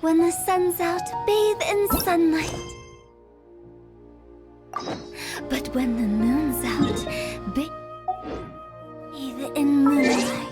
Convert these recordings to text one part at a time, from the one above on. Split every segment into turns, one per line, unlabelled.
When the sun's out, bathe in sunlight. But when the moon's out, bathe in moonlight.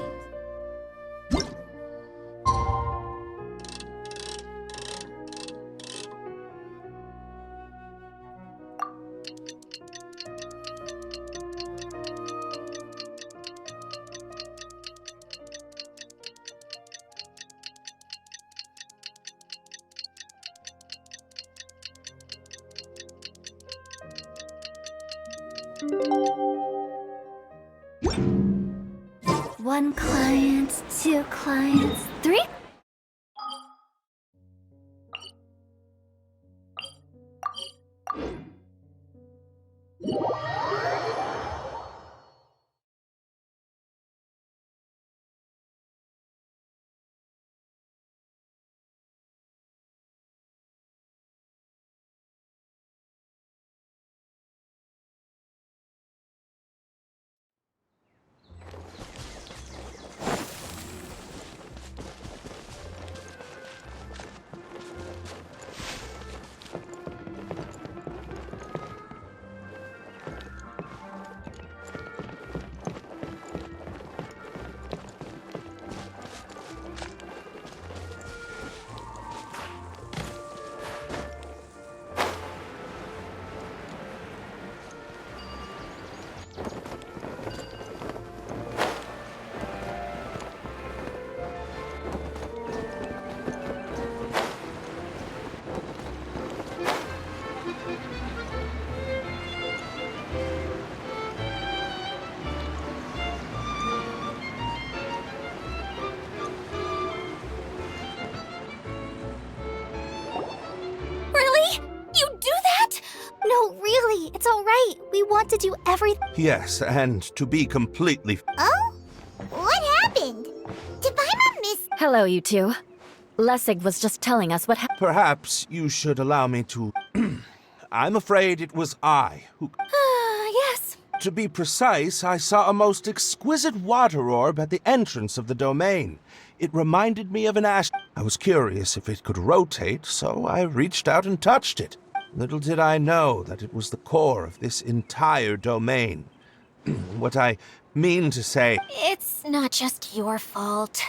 One client, two clients, three. No, really, it's all right. We want to do everything.
Yes, and to be completely...
Oh? What happened? Did Paimon miss...
Hello, you two. Lessig was just telling us what happened.
Perhaps you should allow me to... I'm afraid it was I who...
Yes.
To be precise, I saw a most exquisite water orb at the entrance of the domain. It reminded me of an ash... I was curious if it could rotate, so I reached out and touched it. Little did I know that it was the core of this entire domain. What I mean to say...
It's not just your fault.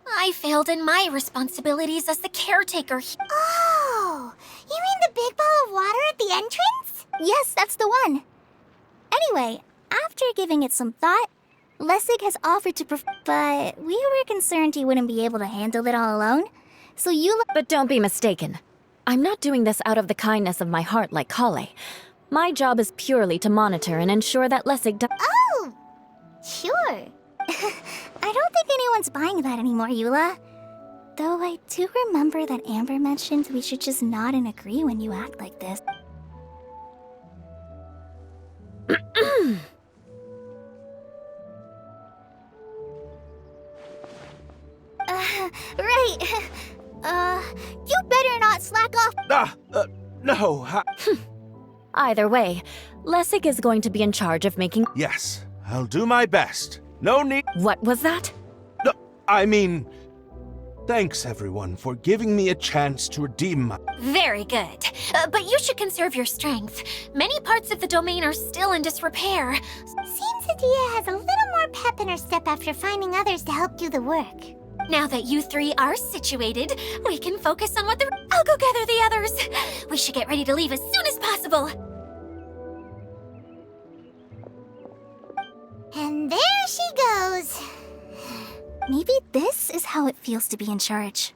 I failed in my responsibilities as the caretaker. Oh! You mean the big ball of water at the entrance?
Yes, that's the one. Anyway, after giving it some thought, Lessig has offered to but we were concerned he wouldn't be able to handle it all alone. So
But don't be mistaken. I'm not doing this out of the kindness of my heart like Kale. My job is purely to monitor and ensure that Lessig
Oh! Sure.
I don't think anyone's buying that anymore, Eula. Though I do remember that Amber mentioned we should just nod and agree when you act like this. Right. You better not slack off.
No,
Either way, Lessig is going to be in charge of making...
Yes, I'll do my best. No need...
What was that?
No, I mean... Thanks, everyone, for giving me a chance to redeem my...
Very good. But you should conserve your strength. Many parts of the domain are still in disrepair. Seems Adia has a little more pep in her step after finding others to help do the work. Now that you three are situated, we can focus on what the... I'll go gather the others. We should get ready to leave as soon as possible. And there she goes.
Maybe this is how it feels to be in charge.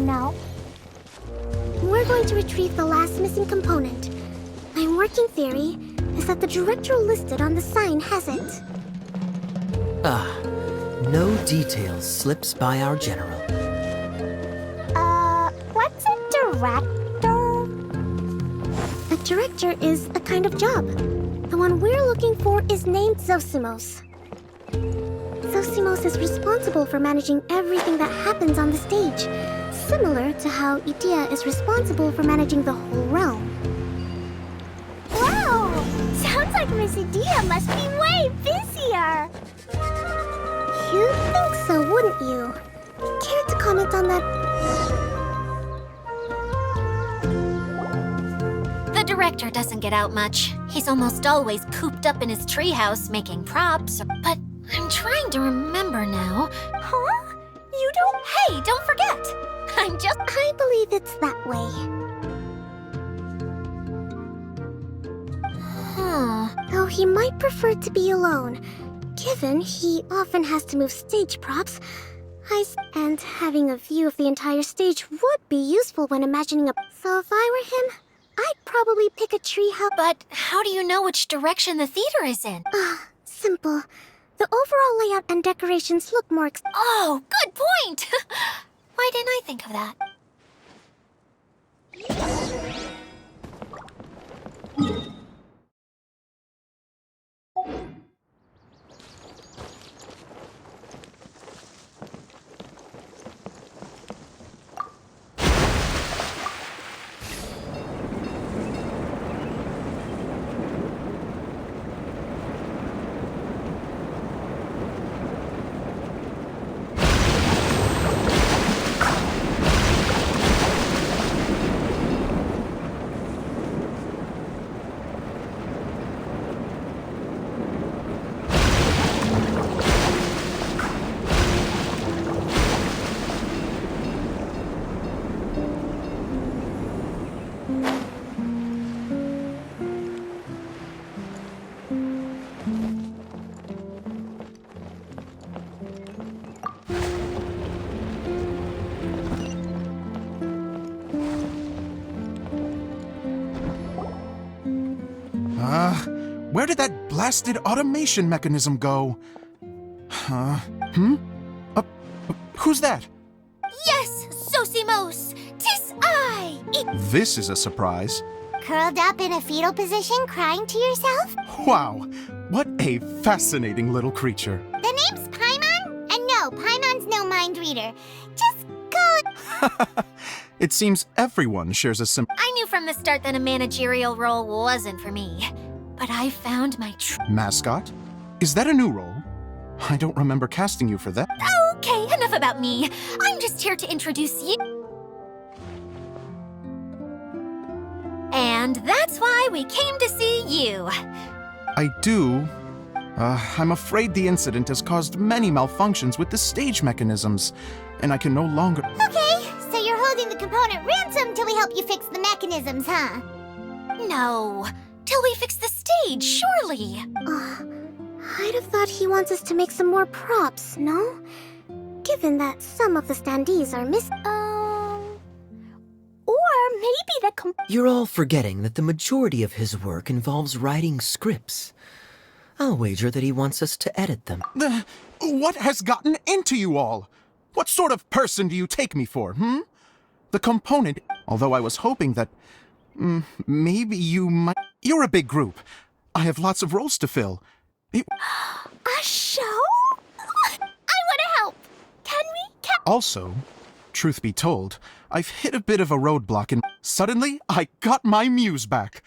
now. We're going to retrieve the last missing component. My working theory is that the director listed on the sign hasn't.
No details slips by our general.
What's a director? A director is a kind of job. The one we're looking for is named Zosimos. Zosimos is responsible for managing everything that happens on the stage, similar to how Idea is responsible for managing the whole realm.
Wow! Sounds like Miss Idea must be way busier.
You'd think so, wouldn't you? Care to comment on that?
The director doesn't get out much. He's almost always cooped up in his treehouse making props. But I'm trying to remember now.
Huh? You don't...
Hey, don't forget!
I believe it's that way. Though he might prefer to be alone, given he often has to move stage props, and having a view of the entire stage would be useful when imagining a... So if I were him, I'd probably pick a treehouse.
But how do you know which direction the theater is in?
Simple. The overall layout and decorations look more
Oh, good point! Why didn't I think of that?
Where did that blasted automation mechanism go? Who's that?
Yes, Zosimos! 'Tis I!
This is a surprise.
Curled up in a fetal position, crying to yourself?
Wow, what a fascinating little creature.
The name's Paimon? And no, Paimon's no mind reader. Just go...
It seems everyone shares a
I knew from the start that a managerial role wasn't for me. But I found my
mascot? Is that a new role? I don't remember casting you for that.
Okay, enough about me. I'm just here to introduce you. And that's why we came to see you.
I do. I'm afraid the incident has caused many malfunctions with the stage mechanisms, and I can no longer...
Okay, so you're holding the component ransom till we help you fix the mechanisms, huh?
No, till we fix the stage, surely.
I'd have thought he wants us to make some more props, no? Given that some of the standees are missing.
Or maybe the
You're all forgetting that the majority of his work involves writing scripts. I'll wager that he wants us to edit them.
What has gotten into you all? What sort of person do you take me for, The component, although I was hoping that... maybe you might... You're a big group. I have lots of roles to fill.
A show? I want to help. Can we?
Also, truth be told, I've hit a bit of a roadblock and suddenly I got my muse back.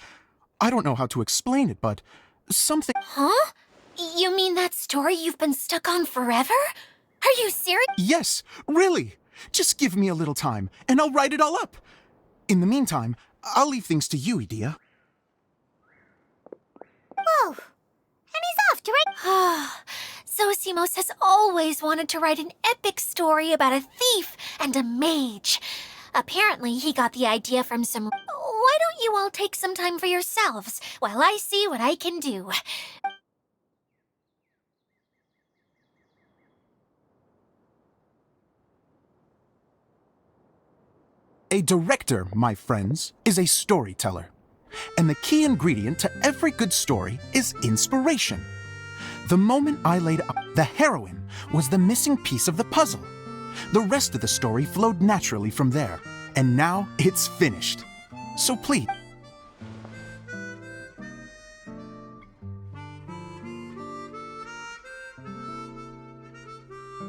I don't know how to explain it, but something...
Huh? You mean that story you've been stuck on forever? Are you serious?
Yes, really. Just give me a little time and I'll write it all up. In the meantime, I'll leave things to you, Idea.
Whoa! And he's off to write...
Zosimos has always wanted to write an epic story about a thief and a mage. Apparently, he got the idea from some... Why don't you all take some time for yourselves while I see what I can do?
A director, my friends, is a storyteller. And the key ingredient to every good story is inspiration. The moment I laid up, the heroine was the missing piece of the puzzle. The rest of the story flowed naturally from there. And now it's finished. So please.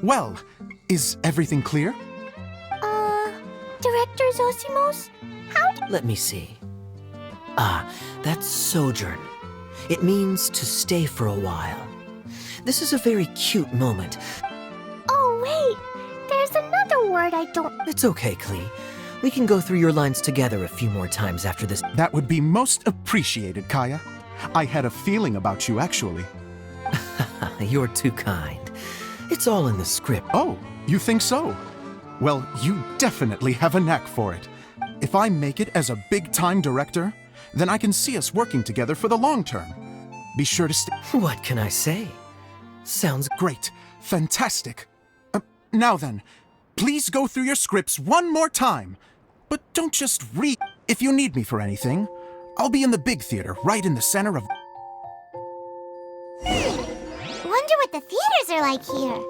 Well, is everything clear?
Director Zosimos?
Let me see. Ah, that's sojourn. It means to stay for a while. This is a very cute moment.
Oh, wait. There's another word I don't...
It's okay, Klee. We can go through your lines together a few more times after this.
That would be most appreciated, Kaya. I had a feeling about you, actually.
You're too kind. It's all in the script.
Oh, you think so? Well, you definitely have a knack for it. If I make it as a big-time director, then I can see us working together for the long term. Be sure to stay.
What can I say? Sounds
Great. Fantastic. Now then, please go through your scripts one more time. But don't just read. If you need me for anything, I'll be in the big theater right in the center of...
Wonder what the theaters are like here.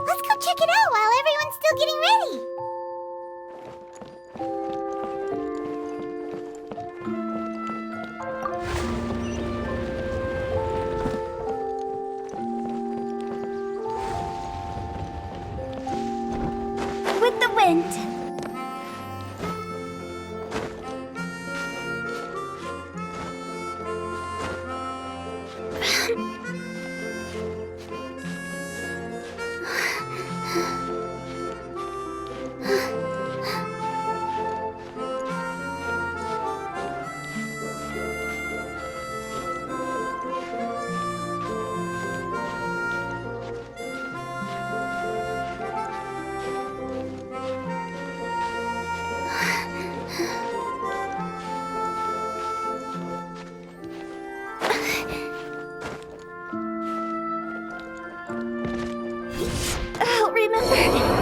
Let's go check it out while everyone's still getting ready.
With the wind. I'll remember that.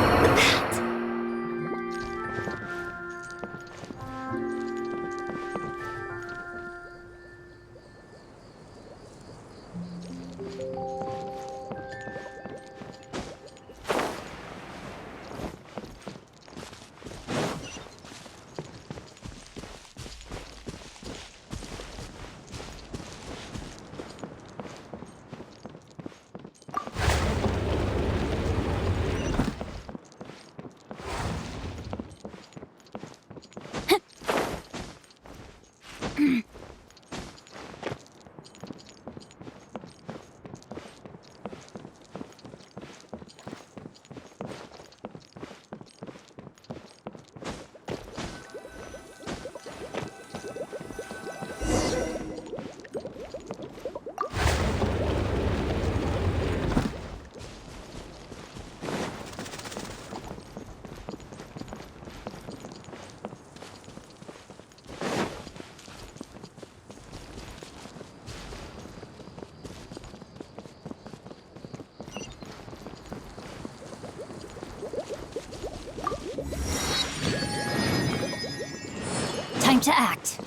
Time to act.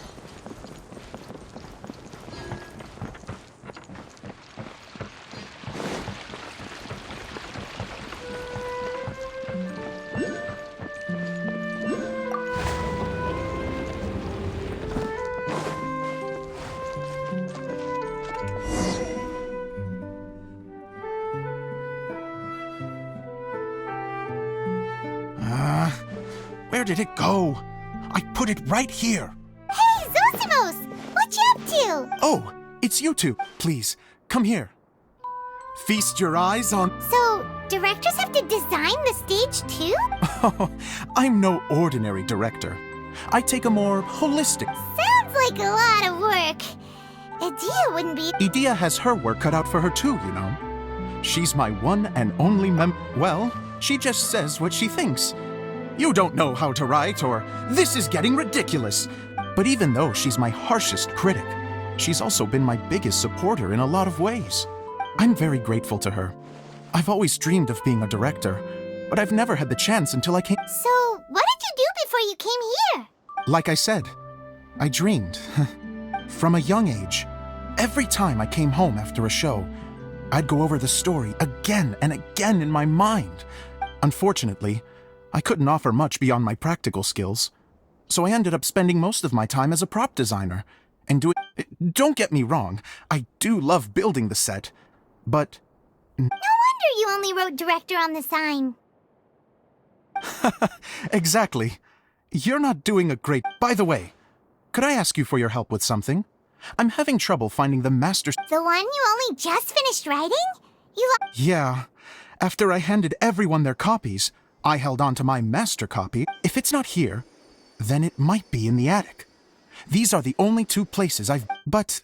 Where did it go? I put it right here.
Hey, Zosimos! What you up to?
Oh, it's you two. Please, come here. Feast your eyes on...
So, directors have to design the stage too?
I'm no ordinary director. I take a more holistic...
Sounds like a lot of work. Idea wouldn't be...
Idea has her work cut out for her too, you know. She's my one and only Well, she just says what she thinks. You don't know how to write, or this is getting ridiculous. But even though she's my harshest critic, she's also been my biggest supporter in a lot of ways. I'm very grateful to her. I've always dreamed of being a director, but I've never had the chance until I came...
So, what did you do you came here.
Like I said, I dreamed. From a young age, every time I came home after a show, I'd go over the story again and again in my mind. Unfortunately, I couldn't offer much beyond my practical skills, so I ended up spending most of my time as a prop designer. And don't get me wrong, I do love building the set, but...
No wonder you only wrote director on the sign.
Exactly. You're not doing a great... By the way, could I ask you for your help with something? I'm having trouble finding the master...
The one you only just finished writing?
Yeah. After I handed everyone their copies, I held on to my master copy. If it's not here, then it might be in the attic. These are the only two places I've... But,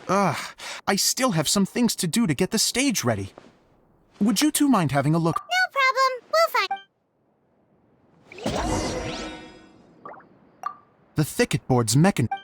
I still have some things to do to get the stage ready. Would you two mind having a look?
No problem. We'll find...
The thicket board's mechanism...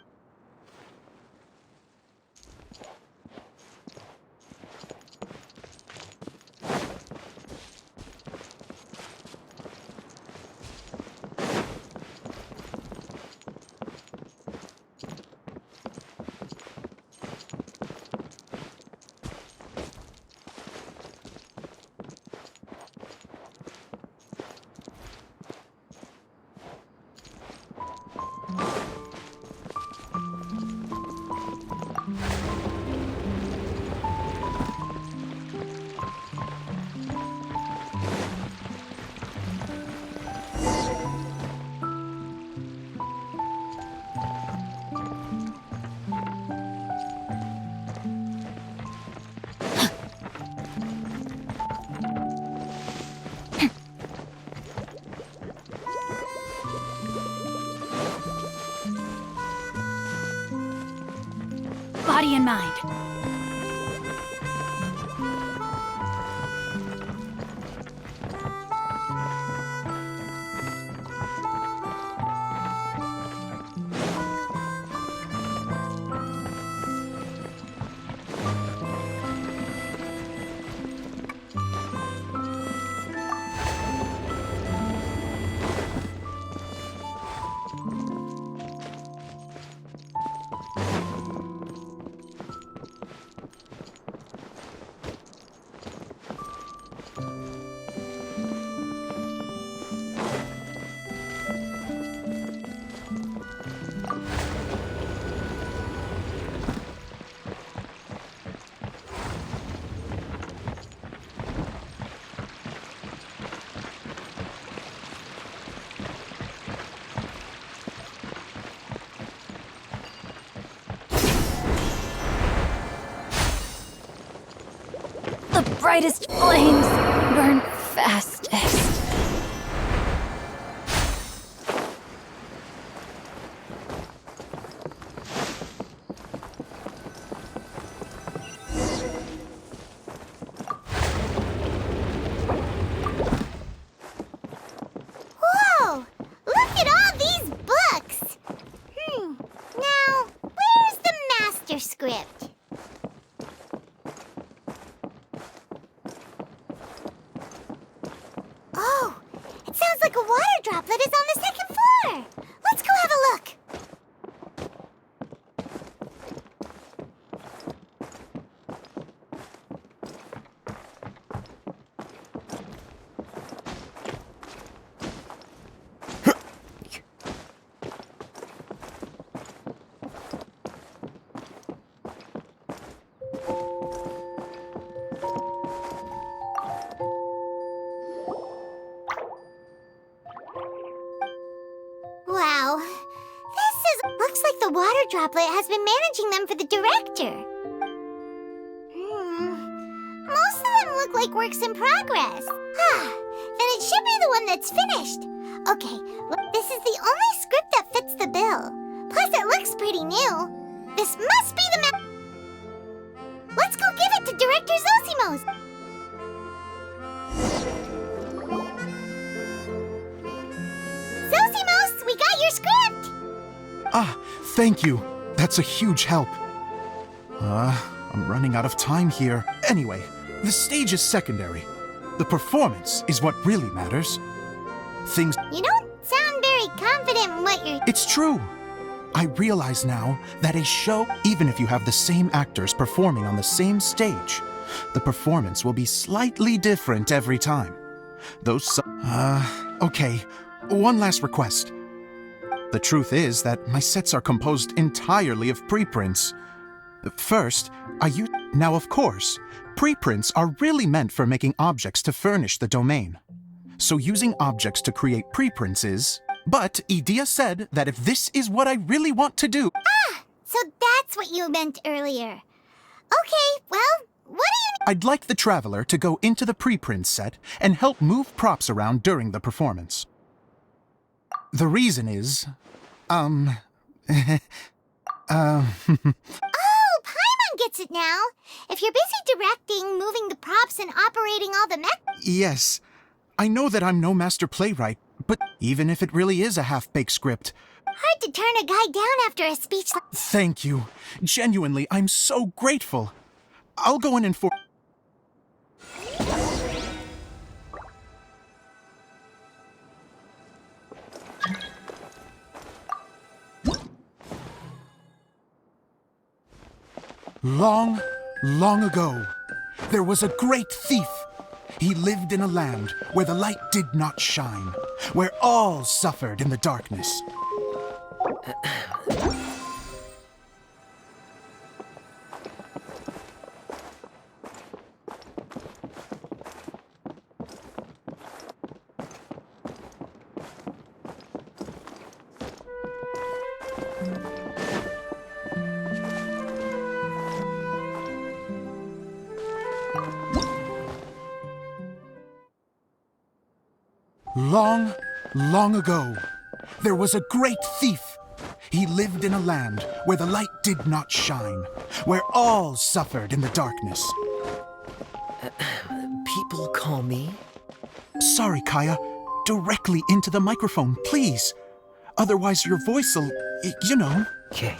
Body and mind. The brightest flames burn fastest.
Whoa! Look at all these books! Now, where's the master script? Oh, it sounds like a water droplet is on the second floor! Let's go have a look! Wow, looks like the water droplet has been managing them for the director. Most of them look like works in progress. Then it should be the one that's finished. Okay, this is the only script that fits the bill. Plus it looks pretty new. This must be the Let's go give it to Director Zosimos. Zosimos, we got your script!
Ah, thank you. That's a huge help. I'm running out of time here. Anyway, the stage is secondary. The performance is what really matters. Things...
You don't sound very confident
It's true. I realize now that a show, even if you have the same actors performing on the same stage, the performance will be slightly different every time. Okay. One last request. The truth is that my sets are composed entirely of preprints. First, Now, of course, preprints are really meant for making objects to furnish the domain. So using objects to create preprints is... But Edea said that if this is what I really want to do...
So that's what you meant earlier. Okay, well, what do you...
I'd like the Traveler to go into the preprint set and help move props around during the performance. The reason is...
Oh, Paimon gets it now. If you're busy directing, moving the props, and operating all the mech...
Yes, I know that I'm no master playwright, but even if it really is a half-baked script...
Hard to turn a guy down after a speech like...
Thank you. Genuinely, I'm so grateful. I'll go in and for... Long, long ago, there was a great thief. He lived in a land where the light did not shine, where all suffered in the darkness. Long, long ago, there was a great thief. He lived in a land where the light did not shine, where all suffered in the darkness.
People call me...
Sorry, Kaya. Directly into the microphone, please. Otherwise your voice'll... you know...
Okay.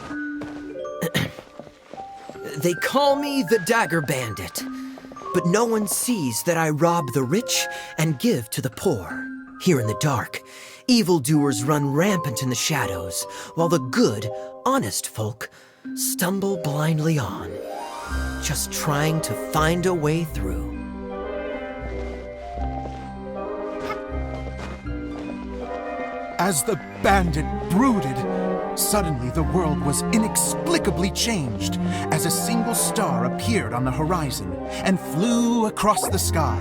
They call me the Dagger Bandit, but no one sees that I rob the rich and give to the poor. Here in the dark, evildoers run rampant in the shadows, while the good, honest folk stumble blindly on, just trying to find a way through.
As the bandit brooded, suddenly the world was inexplicably changed as a single star appeared on the horizon and flew across the sky.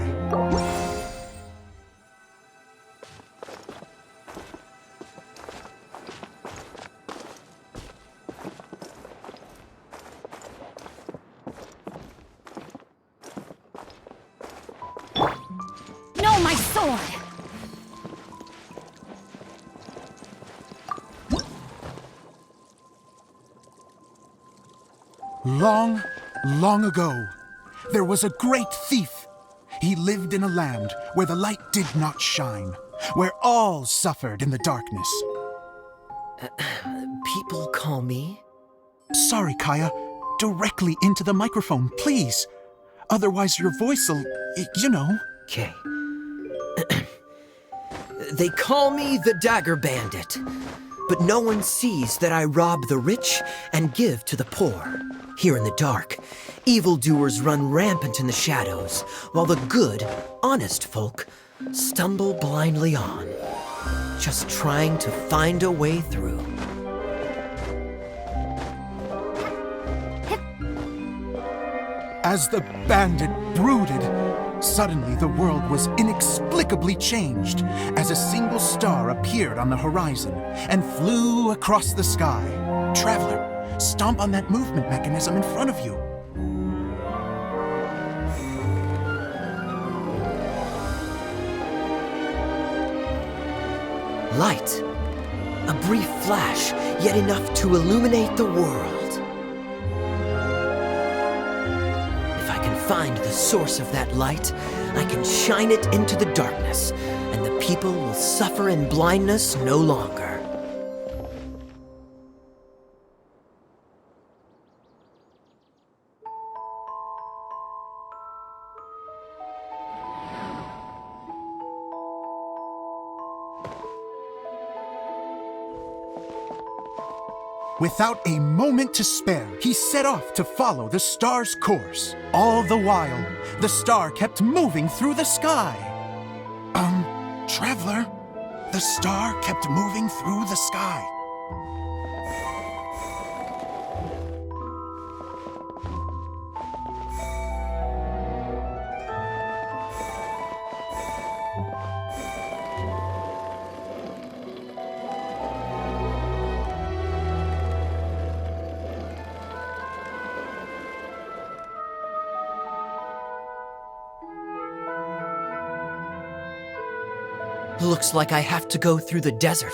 No, my sword!
Long, long ago, there was a great thief. He lived in a land where the light did not shine, where all suffered in the darkness.
People call me...
Sorry, Kaya. Directly into the microphone, please. Otherwise your voice'll... you know...
Okay. They call me the Dagger Bandit, but no one sees that I rob the rich and give to the poor. Here in the dark, evildoers run rampant in the shadows, while the good, honest folk stumble blindly on, just trying to find a way through.
As the bandit brooded, suddenly the world was inexplicably changed as a single star appeared on the horizon and flew across the sky. Traveler, stomp on that movement mechanism in front of you.
Light. A brief flash, yet enough to illuminate the world. If I can find the source of that light, I can shine it into the darkness, and the people will suffer in blindness no longer.
Without a moment to spare, he set off to follow the star's course. All the while, the star kept moving through the sky. Traveler, the star kept moving through the sky.
Looks like I have to go through the desert.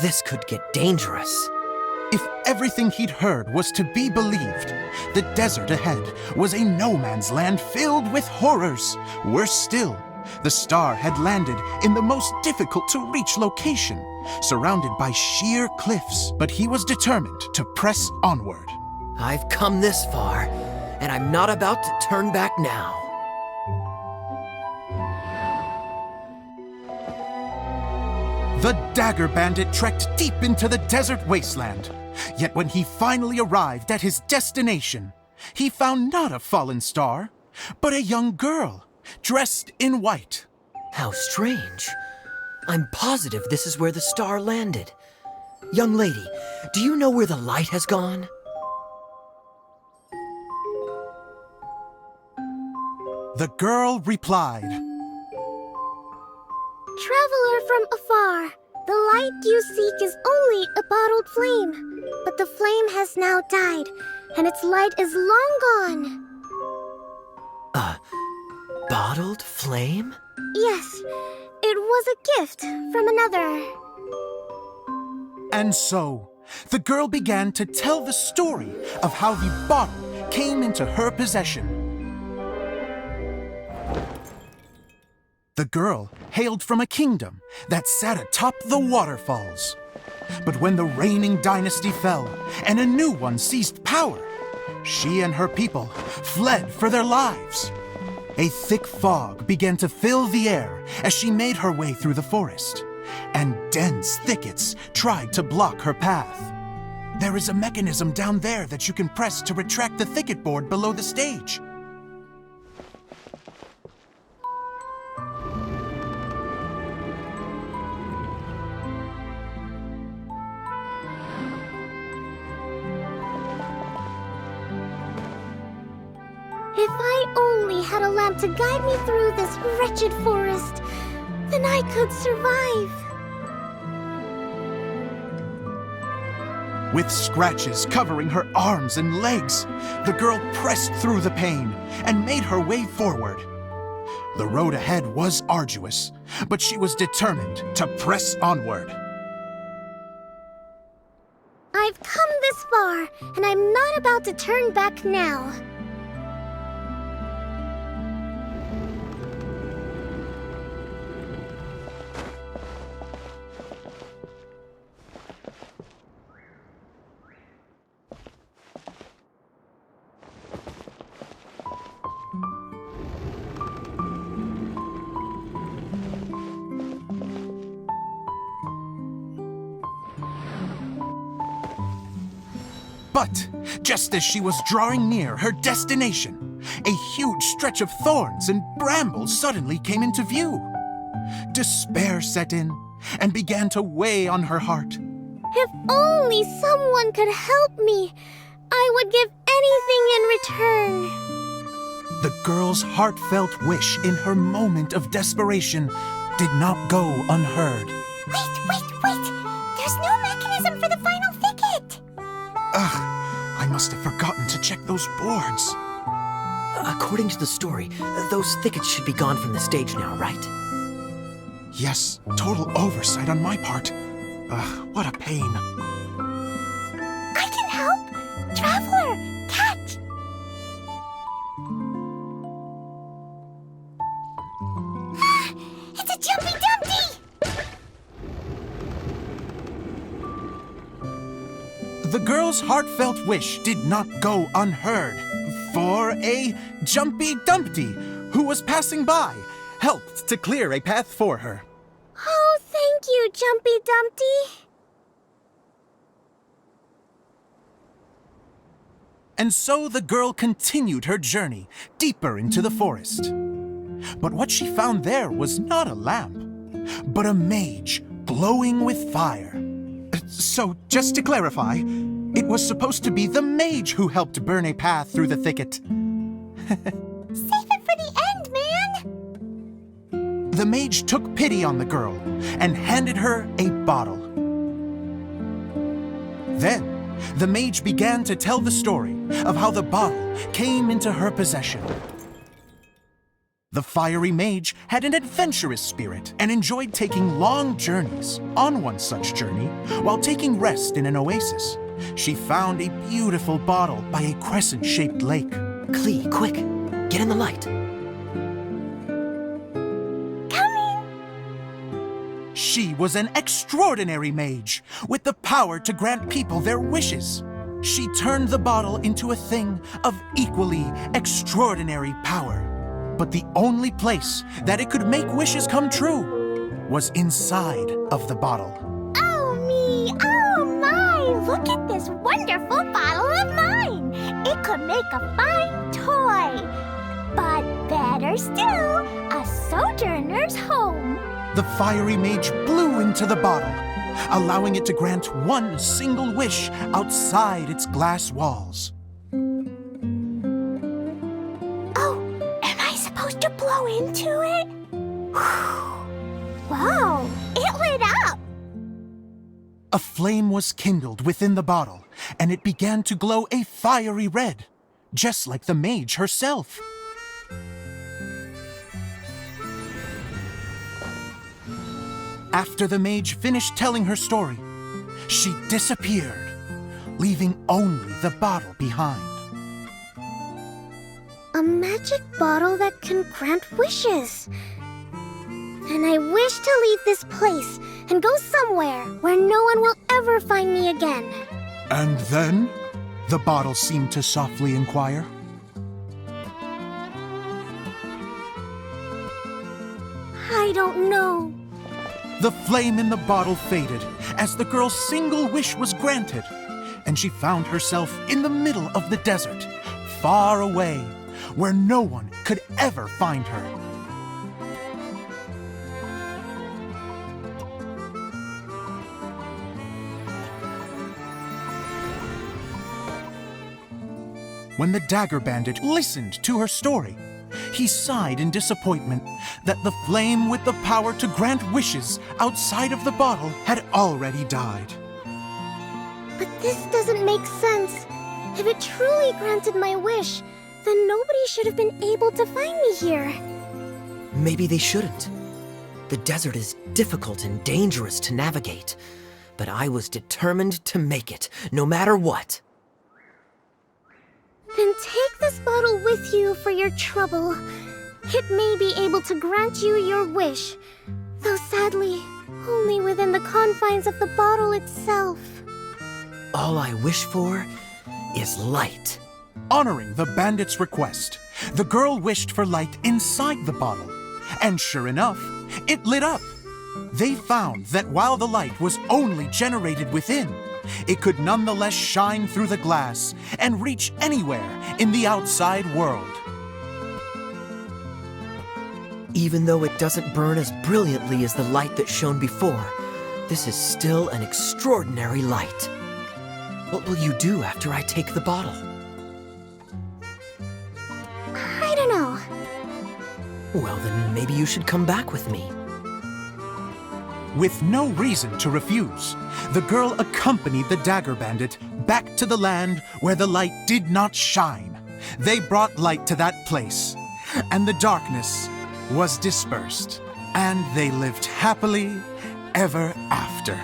This could get dangerous.
If everything he'd heard was to be believed, the desert ahead was a no-man's land filled with horrors. Worse still, the star had landed in the most difficult-to-reach location, surrounded by sheer cliffs. But he was determined to press onward.
I've come this far, and I'm not about to turn back now.
The Dagger Bandit trekked deep into the desert wasteland. Yet when he finally arrived at his destination, he found not a fallen star, but a young girl, dressed in white.
How strange. I'm positive this is where the star landed. Young lady, do you know where the light has gone?
The girl replied,
Traveler from afar, the light you seek is only a bottled flame. But the flame has now died, and its light is long gone.
A bottled flame?
Yes, it was a gift from another.
And so, the girl began to tell the story of how the bottle came into her possession. The girl hailed from a kingdom that sat atop the waterfalls. But when the reigning dynasty fell and a new one seized power, she and her people fled for their lives. A thick fog began to fill the air as she made her way through the forest, and dense thickets tried to block her path. There is a mechanism down there that you can press to retract the thicket board below the stage.
If I only had a lamp to guide me through this wretched forest, then I could survive.
With scratches covering her arms and legs, the girl pressed through the pain and made her way forward. The road ahead was arduous, but she was determined to press onward.
I've come this far, and I'm not about to turn back now.
But just as she was drawing near her destination, a huge stretch of thorns and brambles suddenly came into view. Despair set in and began to weigh on her heart.
If only someone could help me, I would give anything in return.
The girl's heartfelt wish in her moment of desperation did not go unheard.
Wait! There's no mechanism for the final thicket!
Ugh, I must have forgotten to check those boards.
According to the story, those thickets should be gone from the stage now, right?
Yes, total oversight on my part. What a pain.
I can help! Traveler, catch! It's a Jumpy Dumpty!
The girl's heartfelt wish did not go unheard, for a Jumpy Dumpty, who was passing by, helped to clear a path for her.
Oh, thank you, Jumpy Dumpty.
And so the girl continued her journey deeper into the forest. But what she found there was not a lamp, but a mage glowing with fire. So, just to clarify, it was supposed to be the mage who helped burn a path through the thicket.
Save it for the end, man!
The mage took pity on the girl and handed her a bottle. Then, the mage began to tell the story of how the bottle came into her possession. The fiery mage had an adventurous spirit and enjoyed taking long journeys. On one such journey, while taking rest in an oasis, she found a beautiful bottle by a crescent-shaped lake.
Klee, quick, get in the light.
She was an extraordinary mage, with the power to grant people their wishes. She turned the bottle into a thing of equally extraordinary power. But the only place that it could make wishes come true was inside of the bottle.
Oh me, oh my! Look at this wonderful bottle of mine! It could make a fine toy! But better still, a sojourner's home!
The fiery mage blew into the bottle, allowing it to grant one single wish outside its glass walls.
Oh, am I supposed to blow into it? Whoa, it lit up!
A flame was kindled within the bottle, and it began to glow a fiery red, just like the mage herself. After the mage finished telling her story, she disappeared, leaving only the bottle behind.
A magic bottle that can grant wishes. And I wish to leave this place and go somewhere where no one will ever find me again.
And then, the bottle seemed to softly inquire.
I don't know.
The flame in the bottle faded as the girl's single wish was granted, and she found herself in the middle of the desert, far away, where no one could ever find her. When the Dagger Bandit listened to her story, he sighed in disappointment that the flame with the power to grant wishes outside of the bottle had already died.
But this doesn't make sense. If it truly granted my wish, then nobody should have been able to find me here.
Maybe they shouldn't. The desert is difficult and dangerous to navigate, but I was determined to make it, no matter what.
Then take this bottle with you for your trouble. It may be able to grant you your wish, though sadly, only within the confines of the bottle itself.
All I wish for is light.
Honoring the bandit's request, the girl wished for light inside the bottle, and sure enough, it lit up. They found that while the light was only generated within, it could nonetheless shine through the glass and reach anywhere in the outside world.
Even though it doesn't burn as brilliantly as the light that shone before, this is still an extraordinary light. What will you do after I take the bottle?
I don't know.
Well, then maybe you should come back with me.
With no reason to refuse, the girl accompanied the Dagger Bandit back to the land where the light did not shine. They brought light to that place, and the darkness was dispersed, and they lived happily ever after.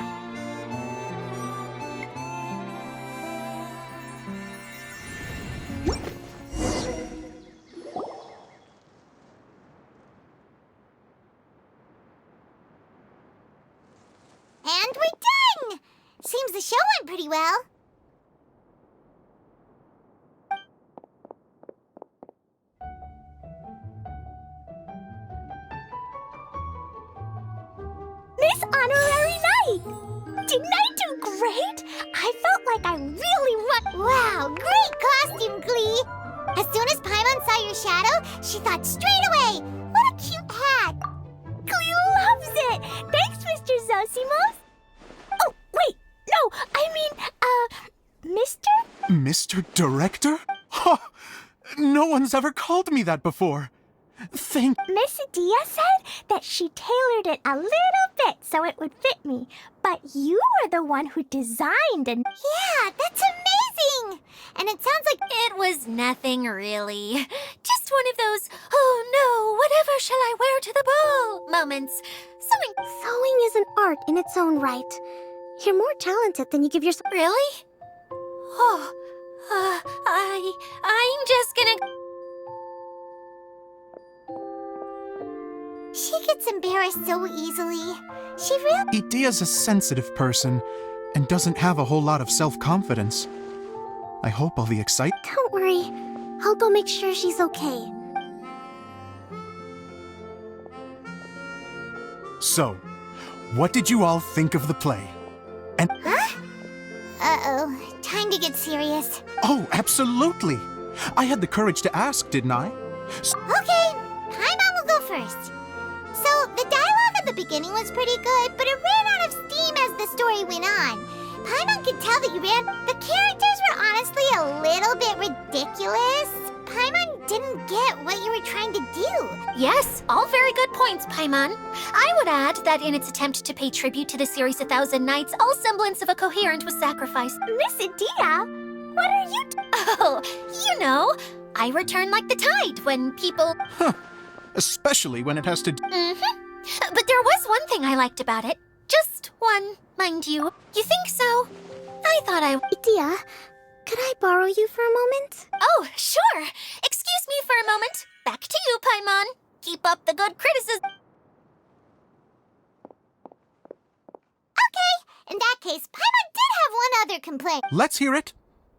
And we're done! Seems the show went pretty well. Miss Honorary Knight! Didn't I do great? I felt like I really won. Wow, great costume the shadow, she thought straight away, what a cute hat.
Cleo loves it! Thanks, Mr. Zosimos! Oh, wait! No, I mean, Mr.?
Mr. Director? Huh, no one's ever called me that before. Thank...
Miss Adia said that she tailored it a little bit so it would fit me, but you were the one who designed and...
Yeah, that's amazing! And it sounds like it was nothing really. Just one of those, oh no, whatever shall I wear to the ball moments.
Sewing is an art in its own right. You're more talented than you give yourself.
Really? Oh, I'm just gonna... She gets embarrassed so easily. She really...
Idia's a sensitive person and doesn't have a whole lot of self-confidence. I hope I'll be excited.
Don't worry. I'll go make sure she's okay.
So, what did you all think of the play? And...
Uh-oh, time to get serious.
Oh, absolutely. I had the courage to ask, didn't I?
Okay, Paimon will go first. So, the dialogue at the beginning was pretty good, but it ran out of steam as the story went on. Paimon could tell that you ran... The characters were honestly a little bit ridiculous. Paimon didn't get what you were trying to do. Yes, all very good points, Paimon. I would add that in its attempt to pay tribute to the series 1,000 Nights, all semblance of a coherent was sacrificed.
Miss Adia, what are you...
Oh, you know, I return like the tide when people...
Huh. Especially when it has to...
Mm-hmm. But there was one thing I liked about it. Just one, mind you. You think so? I thought I...
Idia, could I borrow you for a moment?
Oh, sure. Excuse me for a moment. Back to you, Paimon. Keep up the good criticism. Okay, in that case, Paimon did have one other complaint.
Let's hear it.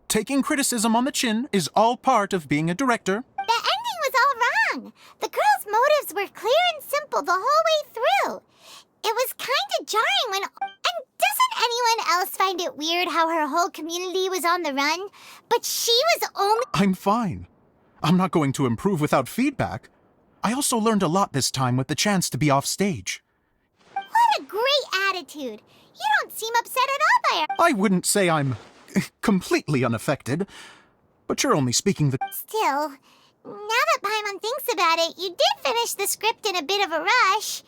Taking criticism on the chin is all part of being a director.
The ending was all wrong. The girl's motives were clear and simple the whole way through. It was kind of jarring when... And doesn't anyone else find it weird how her whole community was on the run, but she was only...
I'm fine. I'm not going to improve without feedback. I also learned a lot this time with the chance to be off stage.
What a great attitude. You don't seem upset at all by her.
I wouldn't say I'm completely unaffected, but you're only speaking the...
Still, now that Paimon thinks about it, you did finish the script in a bit of a rush.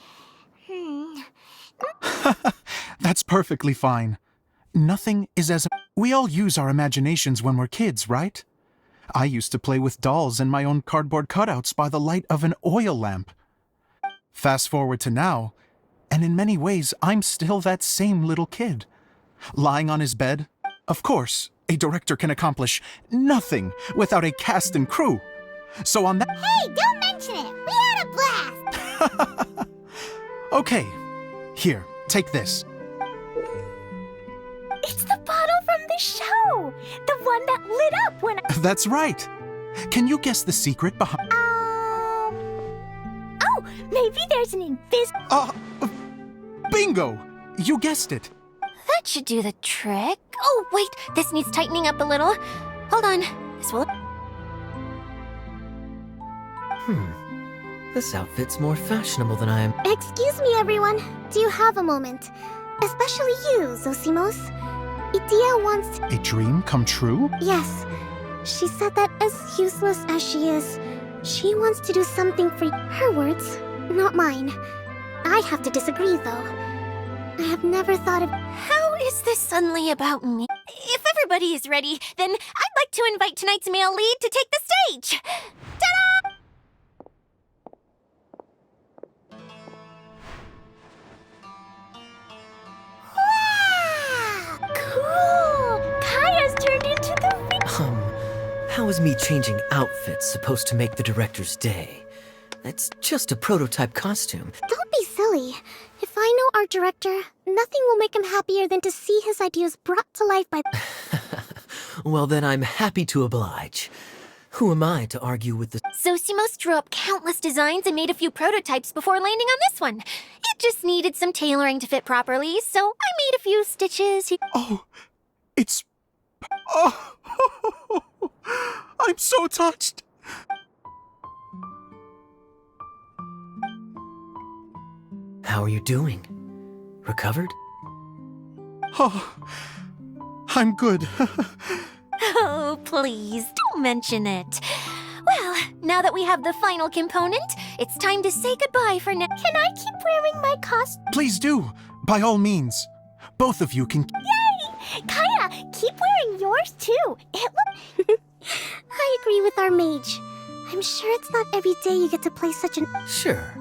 That's perfectly fine. Nothing is as... We all use our imaginations when we're kids, right? I used to play with dolls and my own cardboard cutouts by the light of an oil lamp. Fast forward to now, and in many ways, I'm still that same little kid. Lying on his bed. Of course, a director can accomplish nothing without a cast and crew. So on that...
Hey, don't mention it! We had a blast!
Okay, here, take this.
It's the bottle from the show! The one that lit up when I...
That's right. Can you guess the secret behind...
Oh, maybe there's an
Bingo! You guessed it.
That should do the trick. Oh, wait, this needs tightening up a little. Hold on, this will...
This outfit's more fashionable than I am.
Excuse me, everyone. Do you have a moment? Especially you, Zosimos. Idia wants to...
A dream come true?
Yes. She said that as useless as she is, she wants to do something for her words, not mine. I have to disagree, though. I have never thought of...
How is this suddenly about me? If everybody is ready, then I'd like to invite tonight's male lead to take the stage. Ta-da! Wow!
Cool! Kaya's turned into the...
How is me changing outfits supposed to make the director's day? It's just a prototype costume.
Don't be silly. If I know our director, nothing will make him happier than to see his ideas brought to life by...
Well, then I'm happy to oblige. Who am I to argue with the...
Zosimos drew up countless designs and made a few prototypes before landing on this one. It just needed some tailoring to fit properly, so I made a few stitches.
Oh, it's... Oh, I'm so touched.
How are you doing? Recovered?
Oh, I'm good.
Oh, please, don't mention it. Well, now that we have the final component, it's time to say goodbye for now.
Can I keep wearing my costume?
Please do, by all means. Both of you can...
Kaya, keep wearing yours too. It look... I agree with our mage. I'm sure it's not every day you get to play such an...
Sure.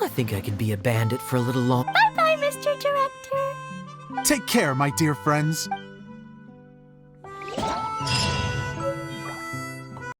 I think I can be a bandit for a little long.
Bye-bye, Mr. Director.
Take care, my dear friends.